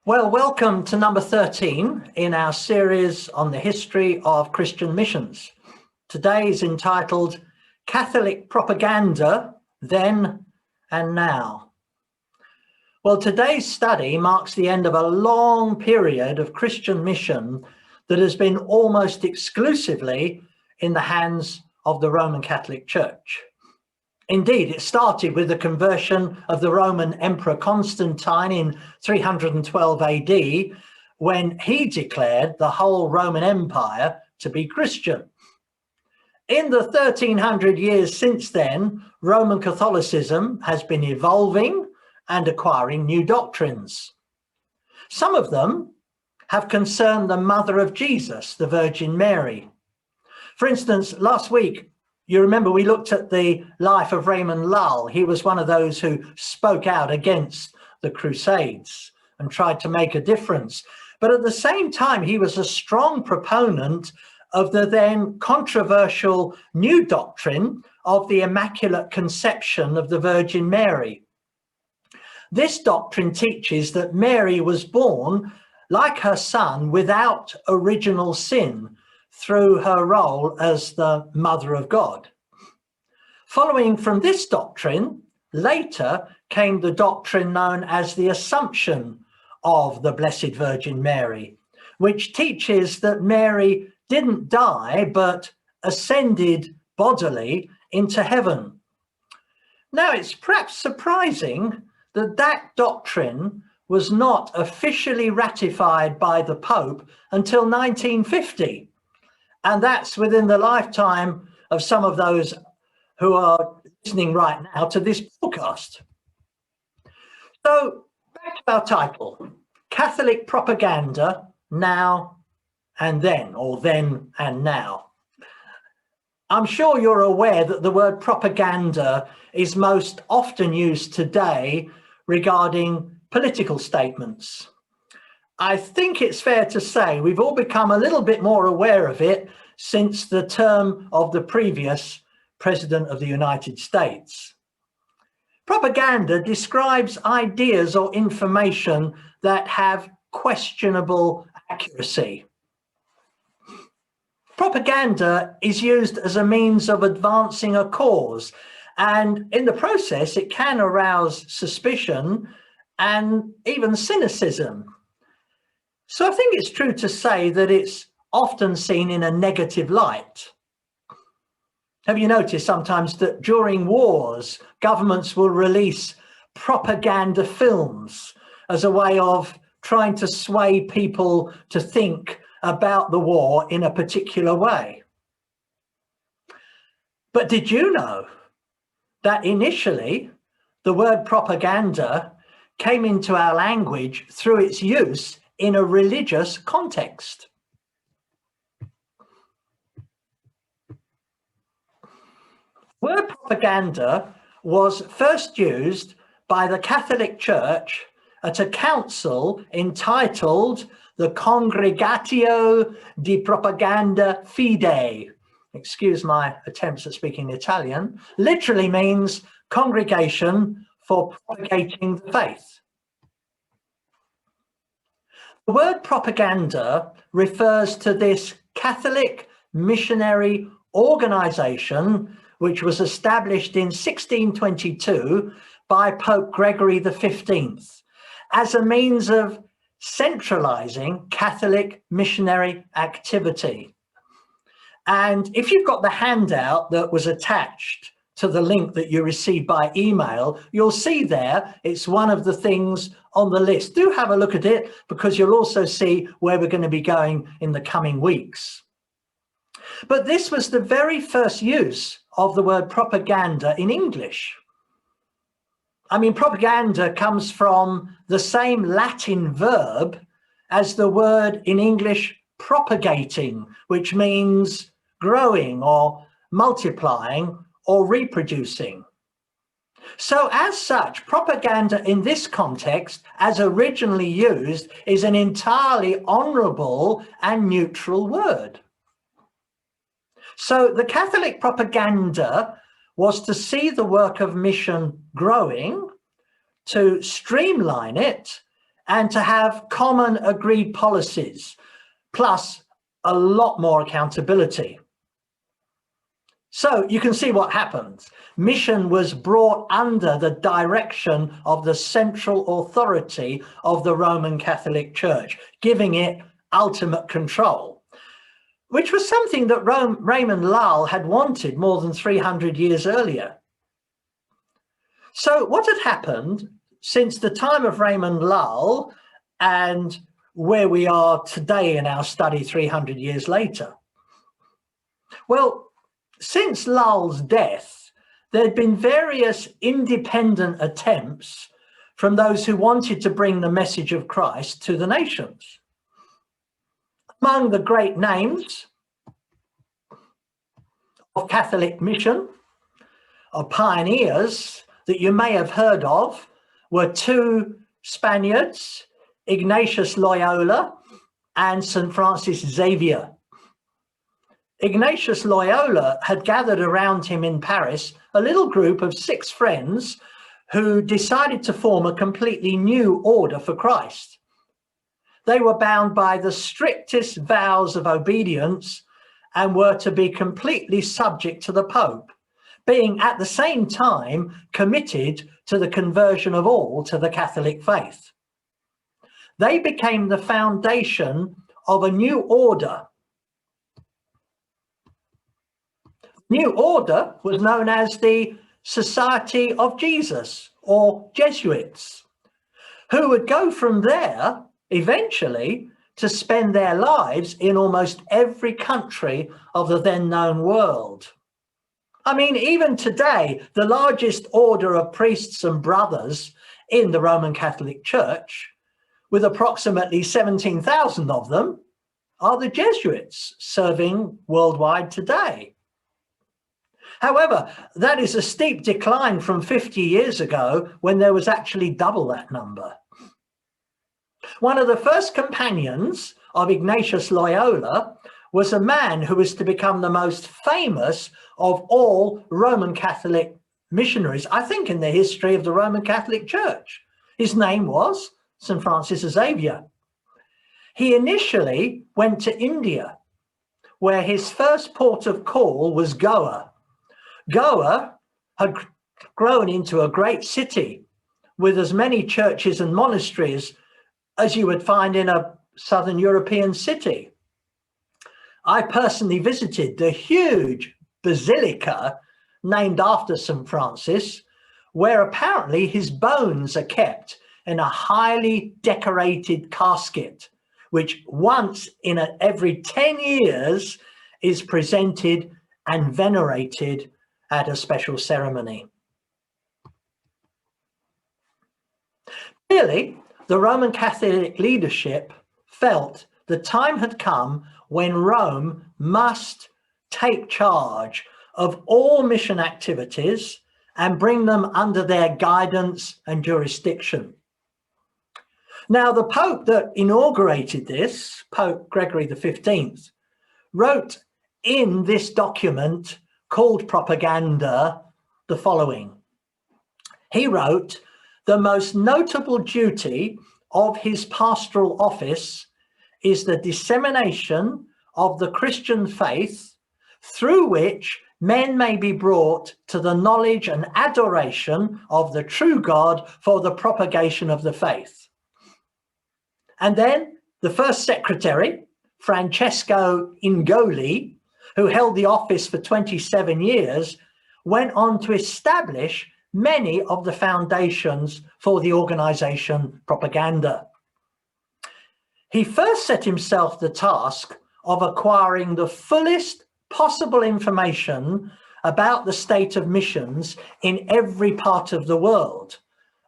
Well, welcome to number 13 in our series on the history of Christian missions. Today is entitled Catholic Propaganda, Then and Now. Well, today's study marks the end of a long period of Christian mission that has been almost exclusively in the hands of the Roman Catholic Church. Indeed, it started with the conversion of the Roman Emperor Constantine in 312 AD, when he declared the whole Roman Empire to be Christian. In the 1300 years since then, Roman Catholicism has been evolving and acquiring new doctrines. Some of them have concerned the mother of Jesus, the Virgin Mary. For instance, last week, you remember we looked at the life of Raymond Lull. He was one of those who spoke out against the Crusades and tried to make a difference. But at the same time, he was a strong proponent of the then controversial new doctrine of the Immaculate Conception of the Virgin Mary. This doctrine teaches that Mary was born, like her son, without original sin, through her role as the Mother of God. Following from this doctrine, later came the doctrine known as the Assumption of the Blessed Virgin Mary, which teaches that Mary didn't die but ascended bodily into heaven. Now, it's perhaps surprising that that doctrine was not officially ratified by the Pope until 1950. And that's within the lifetime of some of those who are listening right now to this podcast. So back to our title, Catholic Propaganda, Now and Then, or Then and Now. I'm sure you're aware that the word propaganda is most often used today regarding political statements. I think it's fair to say we've all become a little bit more aware of it since the term of the previous President of the United States. Propaganda describes ideas or information that have questionable accuracy. Propaganda is used as a means of advancing a cause, and in the process, it can arouse suspicion and even cynicism. So I think it's true to say that it's often seen in a negative light. Have you noticed sometimes that during wars, governments will release propaganda films as a way of trying to sway people to think about the war in a particular way? But did you know that initially the word propaganda came into our language through its use in a religious context? The word propaganda was first used by the Catholic Church at a council entitled the Congregatio di Propaganda Fidei. Excuse my attempts at speaking Italian. Literally means congregation for propagating the faith. The word propaganda refers to this Catholic missionary organization which was established in 1622 by Pope Gregory XV as a means of centralizing Catholic missionary activity. And if you've got the handout that was attached to the link that you received by email, you'll see there it's one of the things on the list. Do have a look at it, because you'll also see where we're going to be going in the coming weeks. But this was the very first use of the word propaganda in English. I mean, propaganda comes from the same Latin verb as the word in English propagating, which means growing or multiplying or reproducing. So as such, propaganda in this context, as originally used, is an entirely honourable and neutral word. So the Catholic propaganda was to see the work of mission growing, to streamline it, and to have common agreed policies, plus a lot more accountability. So you can see what happens. Mission was brought under the direction of the central authority of the Roman Catholic Church, giving it ultimate control, which was something that Raymond Lull had wanted more than 300 years earlier. So what had happened since the time of Raymond Lull and where we are today in our study 300 years later? Well, since Lull's death, there had been various independent attempts from those who wanted to bring the message of Christ to the nations. Among the great names of Catholic mission, of pioneers that you may have heard of, were two Spaniards, Ignatius Loyola and St. Francis Xavier. Ignatius Loyola had gathered around him in Paris a little group of 6 friends who decided to form a completely new order for Christ. They were bound by the strictest vows of obedience and were to be completely subject to the Pope, being at the same time committed to the conversion of all to the Catholic faith. They became the foundation of a new order. New order was known as the Society of Jesus, or Jesuits, who would go from there eventually to spend their lives in almost every country of the then known world. I mean, even today, the largest order of priests and brothers in the Roman Catholic Church, with approximately 17,000 of them, are the Jesuits serving worldwide today. However, that is a steep decline from 50 years ago when there was actually double that number. One of the first companions of Ignatius Loyola was a man who was to become the most famous of all Roman Catholic missionaries, I think, in the history of the Roman Catholic Church. His name was St. Francis Xavier. He initially went to India, where his first port of call was Goa. Goa had grown into a great city with as many churches and monasteries as you would find in a southern European city. I personally visited the huge basilica named after St. Francis, where apparently his bones are kept in a highly decorated casket, which once in every 10 years is presented and venerated at a special ceremony. Clearly, the Roman Catholic leadership felt the time had come when Rome must take charge of all mission activities and bring them under their guidance and jurisdiction. Now, the Pope that inaugurated this, Pope Gregory XV, wrote in this document called Propaganda the following. He wrote, "The most notable duty of his pastoral office is the dissemination of the Christian faith, through which men may be brought to the knowledge and adoration of the true God for the propagation of the faith." And then the first secretary, Francesco Ingoli, who held the office for 27 years, went on to establish many of the foundations for the organization Propaganda. He first set himself the task of acquiring the fullest possible information about the state of missions in every part of the world,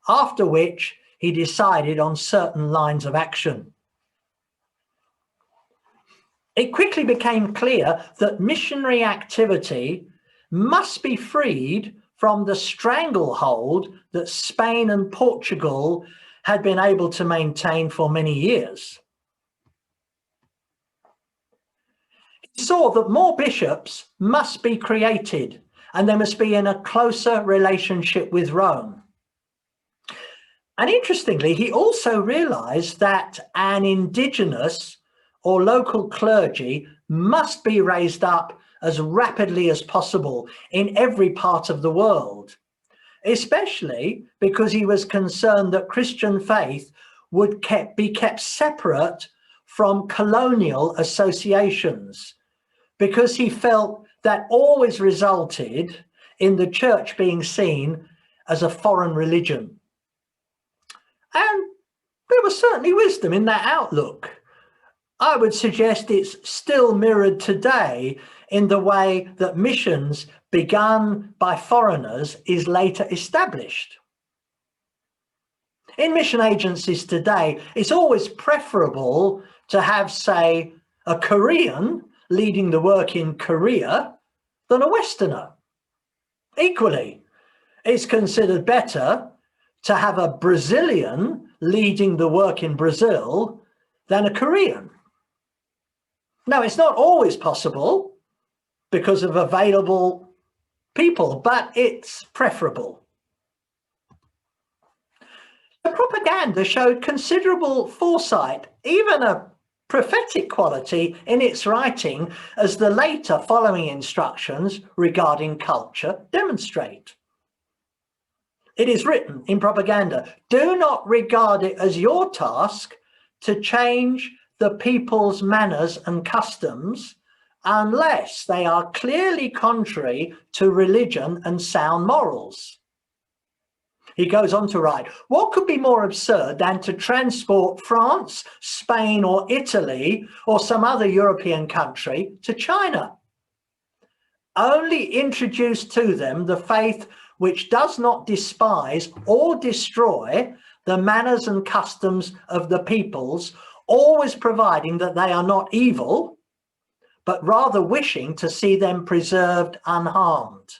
after which he decided on certain lines of action. It quickly became clear that missionary activity must be freed from the stranglehold that Spain and Portugal had been able to maintain for many years. He saw that more bishops must be created and they must be in a closer relationship with Rome. And interestingly, he also realized that an indigenous or local clergy must be raised up as rapidly as possible in every part of the world, especially because he was concerned that Christian faith would be kept separate from colonial associations, because he felt that always resulted in the church being seen as a foreign religion. And there was certainly wisdom in that outlook. I would suggest it's still mirrored today in the way that missions begun by foreigners is later established. In mission agencies today, it's always preferable to have, say, a Korean leading the work in Korea than a Westerner. Equally, it's considered better to have a Brazilian leading the work in Brazil than a Korean. Now, it's not always possible because of available people, but it's preferable. The propaganda showed considerable foresight, even a prophetic quality in its writing, as the later following instructions regarding culture demonstrate. It is written in propaganda, "Do not regard it as your task to change the people's manners and customs unless they are clearly contrary to religion and sound morals." He goes on to write, "What could be more absurd than to transport France, Spain, or Italy, or some other European country to China? Only introduce to them the faith which does not despise or destroy the manners and customs of the peoples, always providing that they are not evil, but rather wishing to see them preserved unharmed."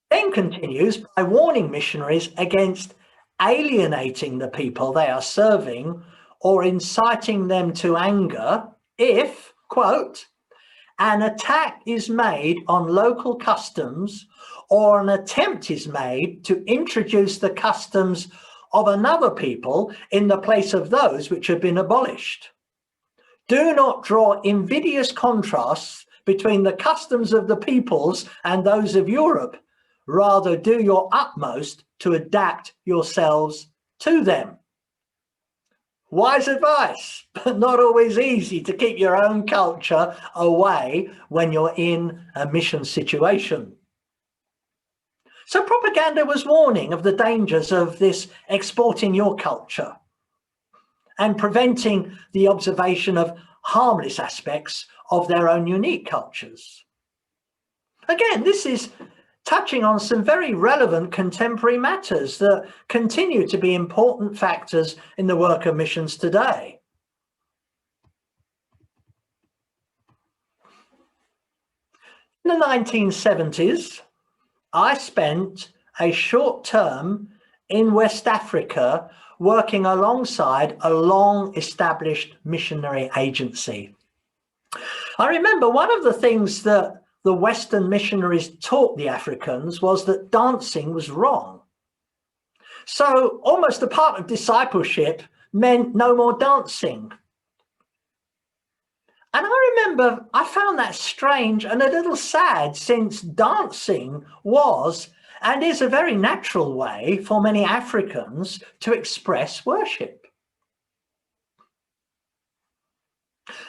Then continues by warning missionaries against alienating the people they are serving or inciting them to anger if, quote, "an attack is made on local customs or an attempt is made to introduce the customs of another people in the place of those which have been abolished. Do not draw invidious contrasts between the customs of the peoples and those of Europe. Rather, do your utmost to adapt yourselves to them." Wise advice, but not always easy to keep your own culture away when you're in a mission situation. So propaganda was warning of the dangers of this exporting your culture and preventing the observation of harmless aspects of their own unique cultures. Again, this is touching on some very relevant contemporary matters that continue to be important factors in the work of missions today. In the 1970s, I spent a short term in West Africa working alongside a long-established missionary agency. I remember one of the things that the Western missionaries taught the Africans was that dancing was wrong. So almost a part of discipleship meant no more dancing. And I remember I found that strange and a little sad, since dancing was and is a very natural way for many Africans to express worship.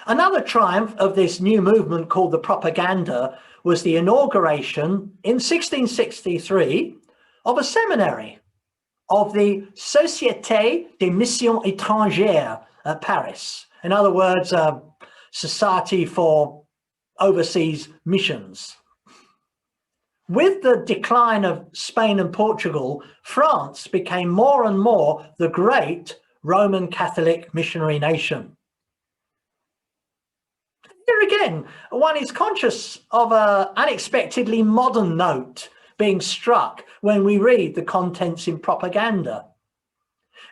Another triumph of this new movement called the propaganda was the inauguration in 1663 of a seminary of the Société des Missions Étrangères at Paris. In other words, a society for overseas missions. With the decline of Spain and Portugal, France became more and more the great Roman Catholic missionary nation. Here again, one is conscious of an unexpectedly modern note being struck when we read the contents in propaganda.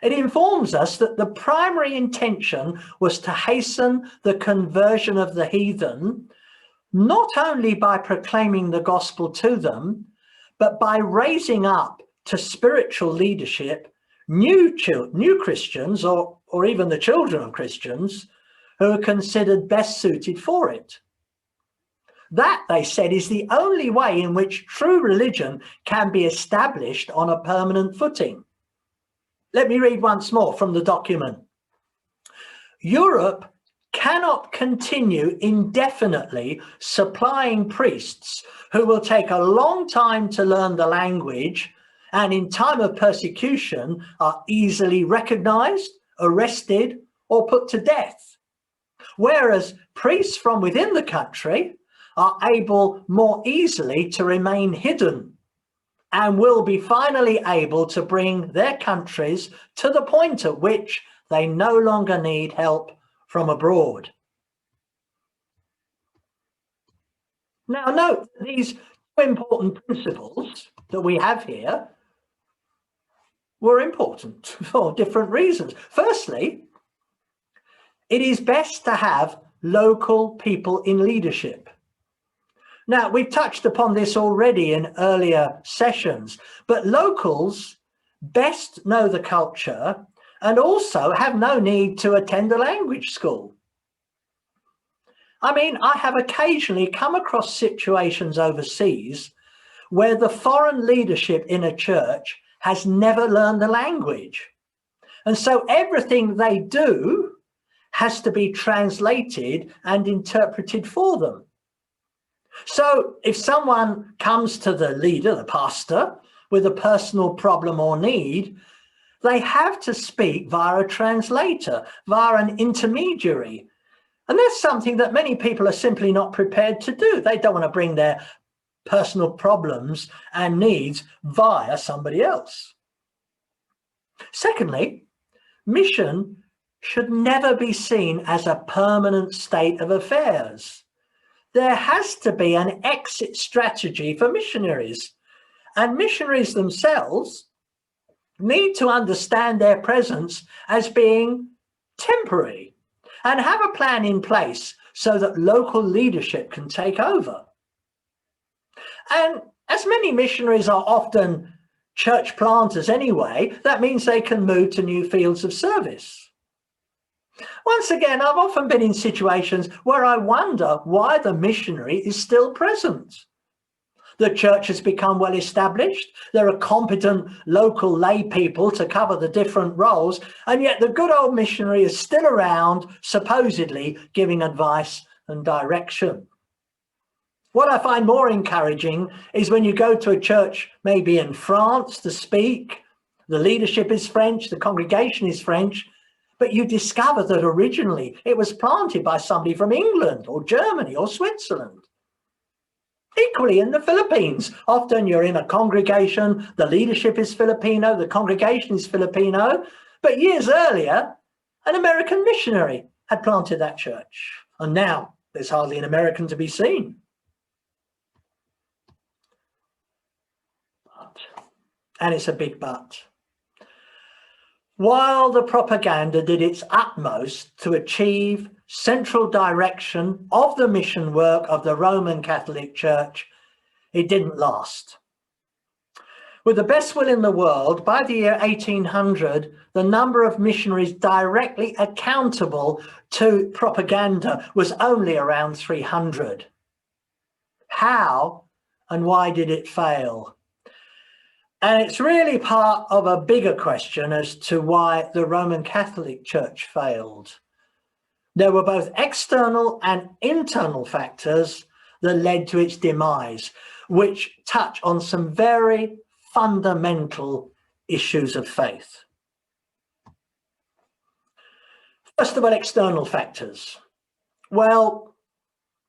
It informs us that the primary intention was to hasten the conversion of the heathen, not only by proclaiming the gospel to them, but by raising up to spiritual leadership new Christians, or even the children of Christians, who are considered best suited for it. That, they said, is the only way in which true religion can be established on a permanent footing. Let me read once more from the document. Europe cannot continue indefinitely supplying priests who will take a long time to learn the language and in time of persecution are easily recognized, arrested, or put to death. Whereas priests from within the country are able more easily to remain hidden and will be finally able to bring their countries to the point at which they no longer need help from abroad. Now note, these two important principles that we have here were important for different reasons. Firstly, it is best to have local people in leadership. Now, we've touched upon this already in earlier sessions, but locals best know the culture and also have no need to attend a language school. I mean, I have occasionally come across situations overseas where the foreign leadership in a church has never learned the language. And so everything they do has to be translated and interpreted for them. So if someone comes to the leader, the pastor, with a personal problem or need, they have to speak via a translator, via an intermediary. And that's something that many people are simply not prepared to do. They don't want to bring their personal problems and needs via somebody else. Secondly, mission should never be seen as a permanent state of affairs. There has to be an exit strategy for missionaries, and missionaries themselves need to understand their presence as being temporary and have a plan in place so that local leadership can take over. And as many missionaries are often church planters anyway, that means they can move to new fields of service. Once again, I've often been in situations where I wonder why the missionary is still present. The church has become well established. There are competent local lay people to cover the different roles, and yet the good old missionary is still around, supposedly giving advice and direction. What I find more encouraging is when you go to a church, maybe in France, to speak, the leadership is French, the congregation is French, but you discover that originally it was planted by somebody from England or Germany or Switzerland. Equally in the Philippines, often you're in a congregation, the leadership is Filipino, the congregation is Filipino, but years earlier, an American missionary had planted that church. And now there's hardly an American to be seen. And it's a big but. While the propaganda did its utmost to achieve central direction of the mission work of the Roman Catholic Church, it didn't last. With the best will in the world, by the year 1800, the number of missionaries directly accountable to propaganda was only around 300. How and why did it fail? And it's really part of a bigger question as to why the Roman Catholic Church failed. There were both external and internal factors that led to its demise, which touch on some very fundamental issues of faith. First of all, external factors. Well,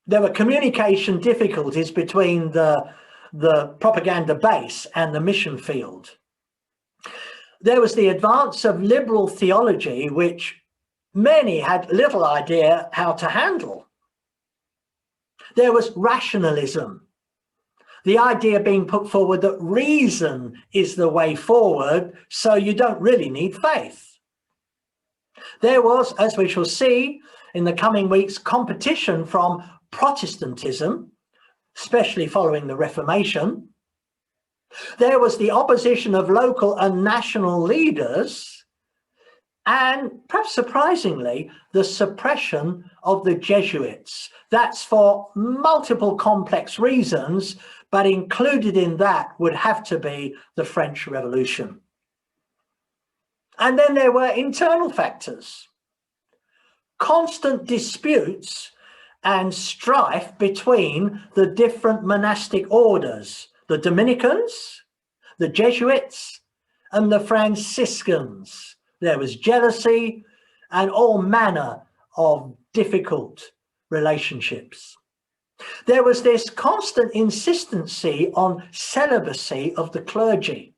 there were communication difficulties between the propaganda base and the mission field. There was the advance of liberal theology, which many had little idea how to handle. There was rationalism, the idea being put forward that reason is the way forward, so you don't really need faith. There was, as we shall see in the coming weeks, competition from Protestantism, especially following the Reformation. There was the opposition of local and national leaders, and perhaps surprisingly, the suppression of the Jesuits. That's for multiple complex reasons, but included in that would have to be the French Revolution. And then there were internal factors, constant disputes and strife between the different monastic orders, the Dominicans, the Jesuits, and the Franciscans. There was jealousy and all manner of difficult relationships. There was this constant insistency on celibacy of the clergy.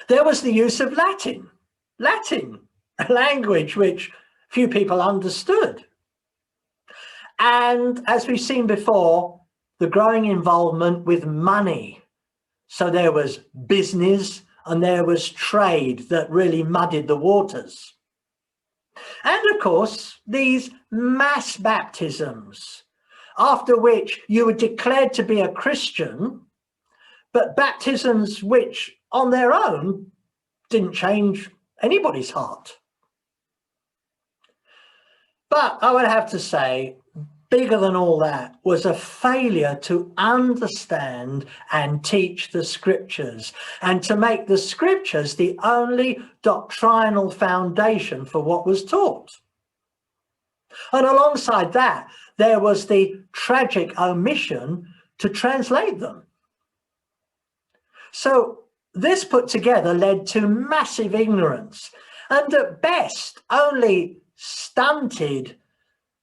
There was the use of Latin, a language which few people understood. And as we've seen before, the growing involvement with money. So there was business and there was trade that really muddied the waters. And of course, these mass baptisms, after which you were declared to be a Christian, but baptisms which on their own didn't change anybody's heart. But I would have to say, bigger than all that was a failure to understand and teach the scriptures and to make the scriptures the only doctrinal foundation for what was taught. And alongside that, there was the tragic omission to translate them. So this put together led to massive ignorance and at best only stunted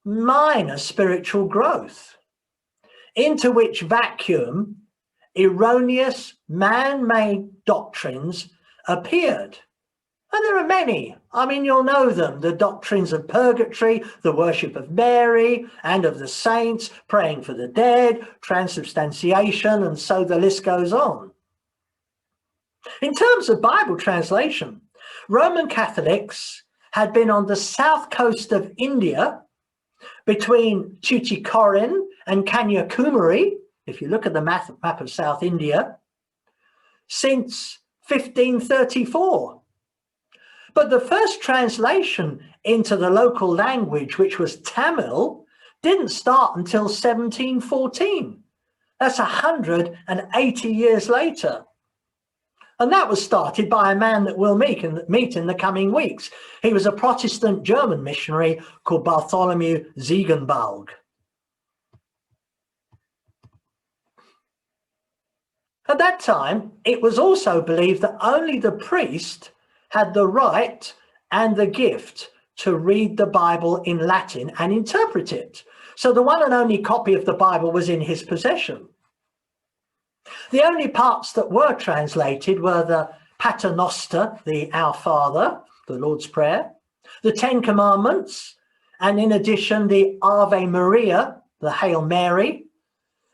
minor spiritual growth, into which vacuum erroneous man-made doctrines appeared. And there are many. I mean, you'll know them, the doctrines of purgatory, the worship of Mary and of the saints, praying for the dead, transubstantiation, and so the list goes on. In terms of Bible translation, Roman Catholics had been on the south coast of India between Tuticorin and Kanyakumari, if you look at the map of South India, since 1534. But the first translation into the local language, which was Tamil, didn't start until 1714. That's 180 years later. And that was started by a man that we'll meet in the coming weeks. He was a Protestant German missionary called Bartholomew Ziegenbalg. At that time, it was also believed that only the priest had the right and the gift to read the Bible in Latin and interpret it. So the one and only copy of the Bible was in his possession. The only parts that were translated were the Pater Noster, the Our Father, the Lord's Prayer, the Ten Commandments, and in addition, the Ave Maria, the Hail Mary,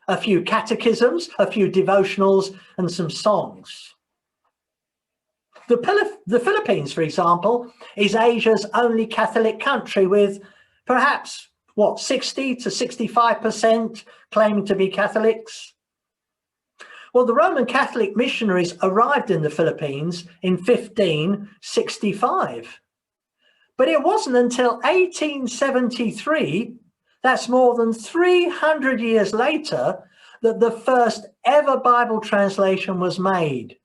a few catechisms, a few devotionals, and some songs. The Philippines, for example, is Asia's only Catholic country with perhaps, 60 to 65% claiming to be Catholics? Well, the Roman Catholic missionaries arrived in the Philippines in 1565. But it wasn't until 1873, that's more than 300 years later, that the first ever Bible translation was made,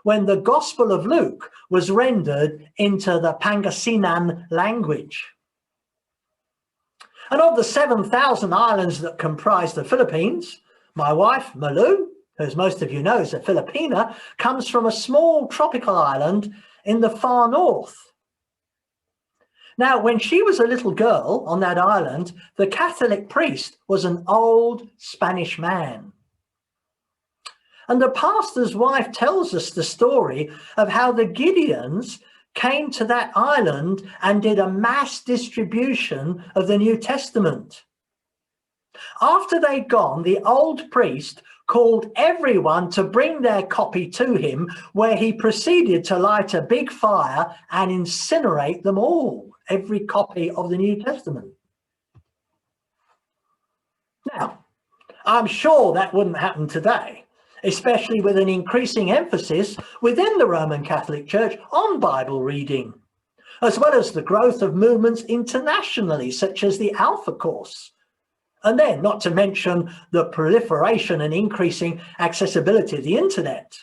when the Gospel of Luke was rendered into the Pangasinan language. And of the 7,000 islands that comprise the Philippines, my wife, Malu, who, as most of you know, is a Filipina, comes from a small tropical island in the far north. Now, when she was a little girl on that island, the Catholic priest was an old Spanish man. And the pastor's wife tells us the story of how the Gideons came to that island and did a mass distribution of the New Testament. After they'd gone, the old priest called everyone to bring their copy to him, where he proceeded to light a big fire and incinerate them all, every copy of the New Testament. Now, I'm sure that wouldn't happen today. especially with an increasing emphasis within the Roman Catholic Church on Bible reading, as well as the growth of movements internationally, such as the Alpha Course. And then, not to mention the proliferation and increasing accessibility of the internet.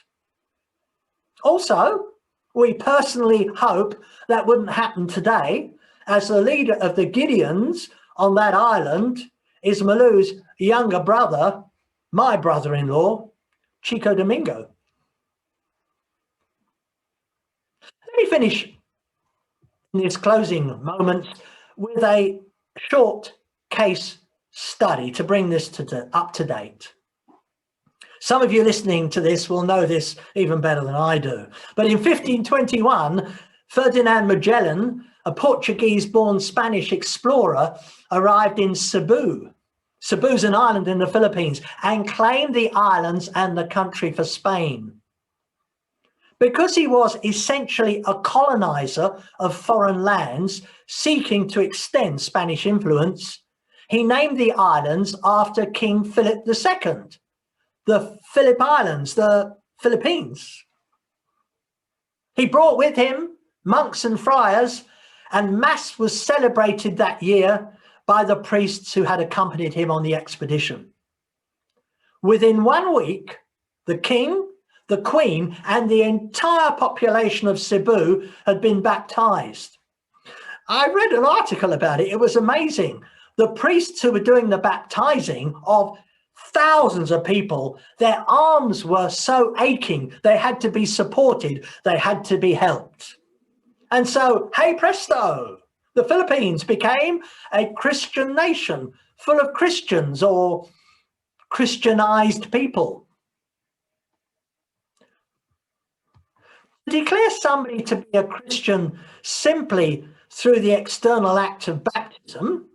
Also, we personally hope that wouldn't happen today, as the leader of the Gideons on that island is Malou's younger brother, my brother-in-law, Chico Domingo. Let me finish in this closing moment with a short case study to bring this up to date. Some of you listening to this will know this even better than I do. But in 1521, Ferdinand Magellan, a Portuguese-born Spanish explorer, arrived in Cebu. Cebu's an island in the Philippines, and claimed the islands and the country for Spain. Because he was essentially a colonizer of foreign lands seeking to extend Spanish influence, he named the islands after King Philip II, the Phillip Islands, the Philippines. He brought with him monks and friars, and Mass was celebrated that year by the priests who had accompanied him on the expedition. Within 1 week, the king, the queen, and the entire population of Cebu had been baptized. I read an article about it. It was amazing. The priests who were doing the baptizing of thousands of people, their arms were so aching, they had to be supported, they had to be helped. And so, hey presto, the Philippines became a Christian nation full of Christians or Christianized people. To declare somebody to be a Christian simply through the external act of baptism,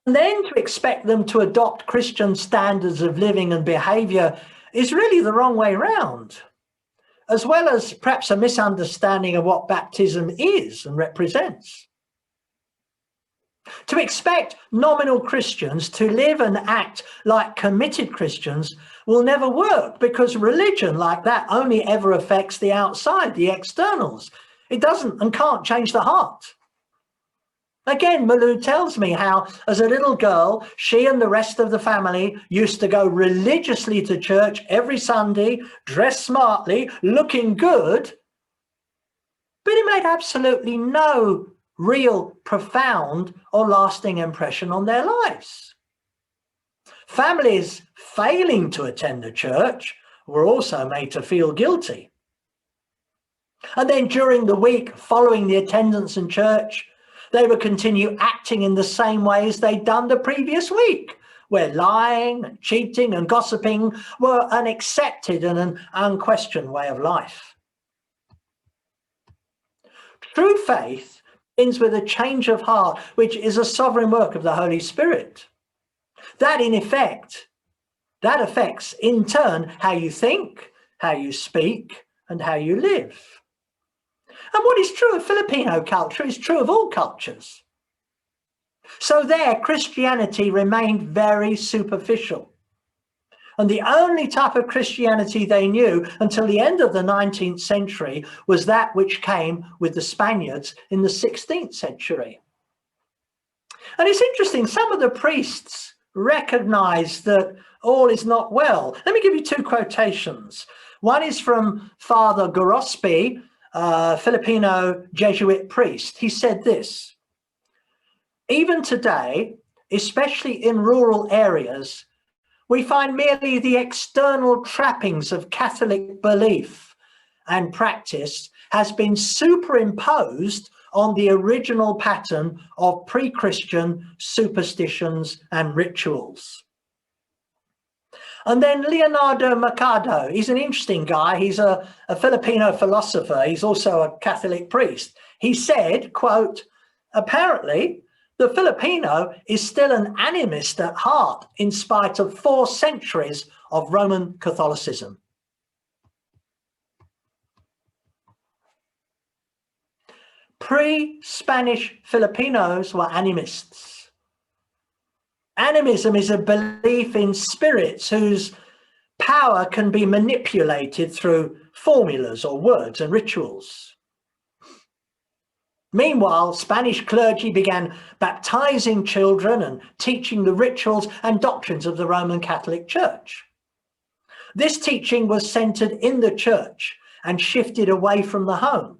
and then to expect them to adopt Christian standards of living and behavior is really the wrong way round, as well as perhaps a misunderstanding of what baptism is and represents. To expect nominal Christians to live and act like committed Christians will never work, because religion like that only ever affects the outside, the externals. It doesn't and can't change the heart. Again, Malou tells me how, as a little girl, she and the rest of the family used to go religiously to church every Sunday, dressed smartly, looking good, but it made absolutely no real, profound, or lasting impression on their lives. Families failing to attend the church were also made to feel guilty. And then during the week following the attendance in church, they would continue acting in the same ways they'd done the previous week, where lying and cheating and gossiping were an accepted and an unquestioned way of life. True faith begins with a change of heart, which is a sovereign work of the Holy Spirit. That, in effect, that affects, in turn, how you think, how you speak, and how you live. And what is true of Filipino culture is true of all cultures. So there, Christianity remained very superficial. And the only type of Christianity they knew until the end of the 19th century was that which came with the Spaniards in the 16th century. And it's interesting, some of the priests recognized that all is not well. Let me give you two quotations. One is from Father Gorospe, Filipino Jesuit priest. He said this: "Even today, especially in rural areas, we find merely the external trappings of Catholic belief and practice has been superimposed on the original pattern of pre-Christian superstitions and rituals." And then Leonardo Mercado, he's an interesting guy. He's a Filipino philosopher. He's also a Catholic priest. He said, quote, "Apparently, the Filipino is still an animist at heart in spite of 4 centuries of Roman Catholicism." Pre-Spanish Filipinos were animists. Animism is a belief in spirits whose power can be manipulated through formulas or words and rituals. Meanwhile, Spanish clergy began baptizing children and teaching the rituals and doctrines of the Roman Catholic Church. This teaching was centered in the church and shifted away from the home.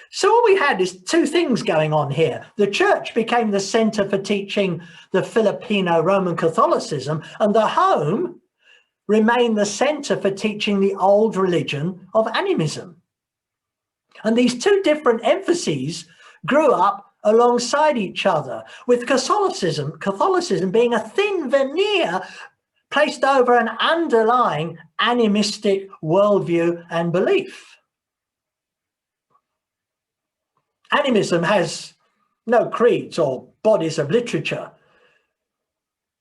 So what we had is two things going on here. The church became the center for teaching the Filipino Roman Catholicism, and the home remained the center for teaching the old religion of animism. And these two different emphases grew up alongside each other, with Catholicism being a thin veneer placed over an underlying animistic worldview and belief. Animism has no creeds or bodies of literature,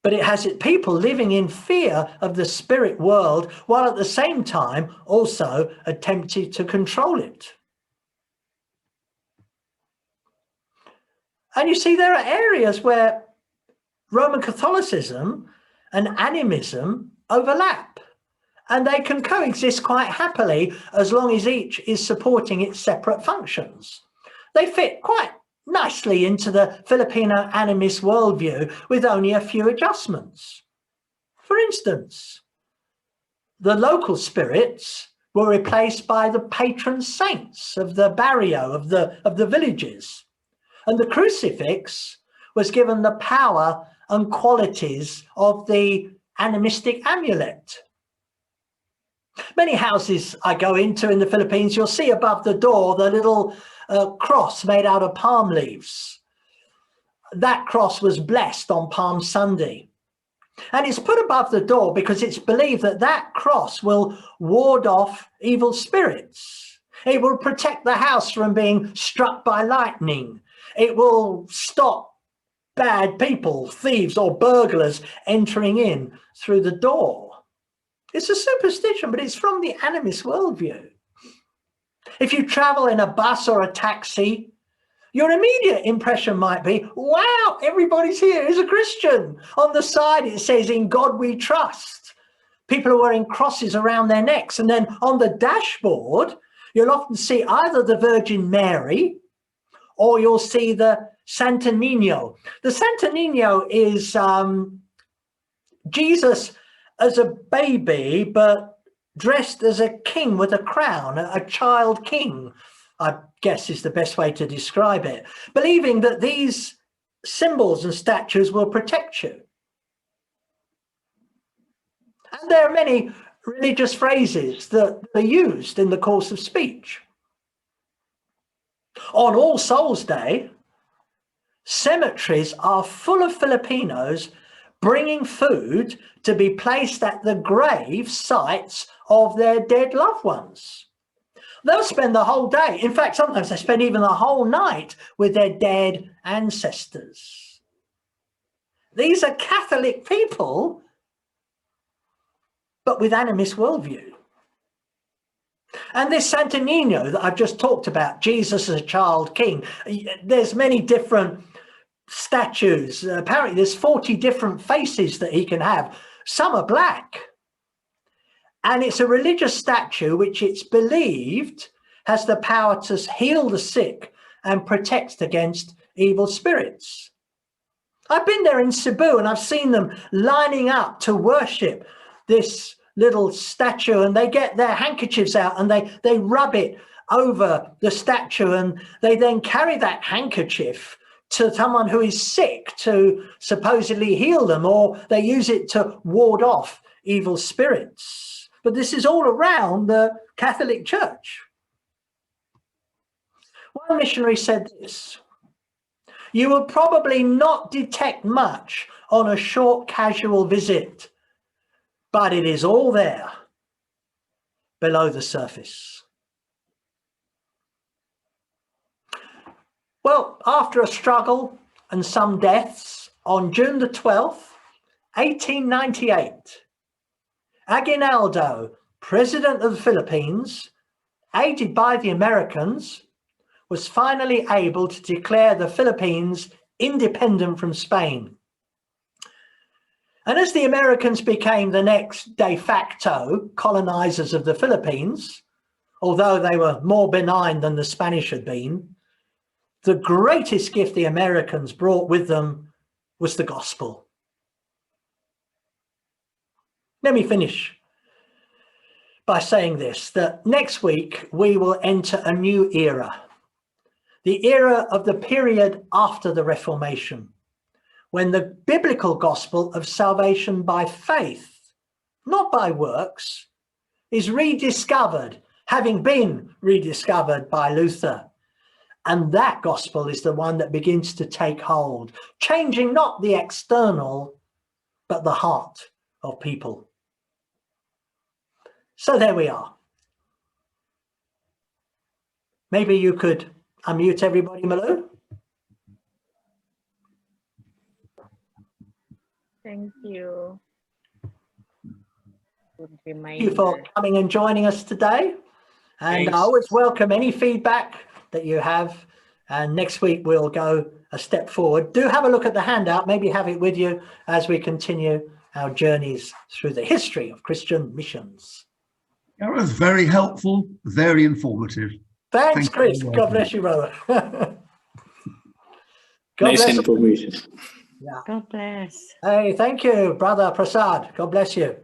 but it has people living in fear of the spirit world, while at the same time also attempting to control it. And you see, there are areas where Roman Catholicism and animism overlap, and they can coexist quite happily as long as each is supporting its separate functions. They fit quite nicely into the Filipino animist worldview with only a few adjustments. For instance, the local spirits were replaced by the patron saints of the barrio, of the villages. And the crucifix was given the power and qualities of the animistic amulet. Many houses I go into in the Philippines, you'll see above the door the little cross made out of palm leaves. That cross was blessed on Palm Sunday. And it's put above the door because it's believed that that cross will ward off evil spirits. It will protect the house from being struck by lightning. It will stop bad people, thieves or burglars entering in through the door. It's a superstition, but it's from the animist worldview. If you travel in a bus or a taxi, your immediate impression might be, wow, everybody's here is a Christian. On the side, it says, "In God we trust." People are wearing crosses around their necks. And then on the dashboard, you'll often see either the Virgin Mary or you'll see the Santa Nino. The Santa Nino is Jesus as a baby, but dressed as a king with a crown, a child king, I guess is the best way to describe it, believing that these symbols and statues will protect you. And there are many religious phrases that are used in the course of speech. On All Souls Day, cemeteries are full of Filipinos bringing food to be placed at the grave sites of their dead loved ones. They'll spend the whole day. In fact, sometimes they spend even the whole night with their dead ancestors. These are Catholic people, but with animist worldview. And this Santa Nino that I've just talked about, Jesus as a child king, there's many different statues. Apparently there's 40 different faces that he can have. Some are black. And it's a religious statue which it's believed has the power to heal the sick and protect against evil spirits. I've been there in Cebu and I've seen them lining up to worship this little statue, and they get their handkerchiefs out and they rub it over the statue, and they then carry that handkerchief to someone who is sick to supposedly heal them, or they use it to ward off evil spirits. But this is all around the Catholic Church. One missionary said this: "You will probably not detect much on a short casual visit, but it is all there below the surface." Well, after a struggle and some deaths, on June the 12th, 1898, Aguinaldo, president of the Philippines, aided by the Americans, was finally able to declare the Philippines independent from Spain. And as the Americans became the next de facto colonizers of the Philippines, although they were more benign than the Spanish had been, the greatest gift the Americans brought with them was the gospel. Let me finish by saying this, that next week we will enter a new era, the era of the period after the Reformation, when the biblical gospel of salvation by faith, not by works, is rediscovered, having been rediscovered by Luther. And that gospel is the one that begins to take hold, changing not the external, but the heart of people. So there we are. Maybe you could unmute everybody, Malou. Thank you. Thank you for coming and joining us today. And Thanks. I always welcome any feedback that you have. And next week we'll go a step forward. Do have a look at the handout, maybe have it with you as we continue our journeys through the history of Christian missions. That was very helpful, very informative. Thanks, Thank Chris. you. God bless you, brother. God Nice bless you. information. Yeah. God bless. Hey, thank you, brother Prasad. God bless you.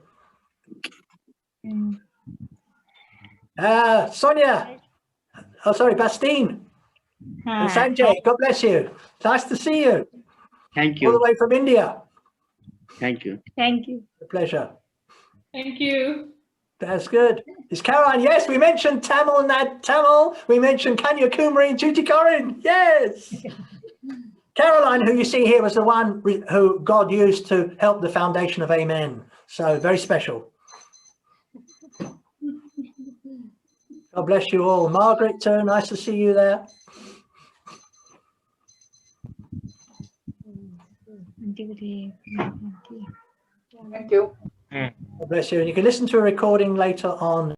Sonia. Oh, sorry, Bastine. And Sanjay, God bless you. Nice to see you. Thank All the you. way from India. Thank you. Thank you. A pleasure. Thank you. That's good. Is Caroline? Yes, we mentioned Tamil and Nad Tamil. We mentioned Kanyakumari and Tuticorin. Yes. Caroline, who you see here, was the one who God used to help the foundation of Amen. So very special. God bless you all. Margaret, too. Nice to see you there. Thank you. God bless you. And you can listen to a recording later on.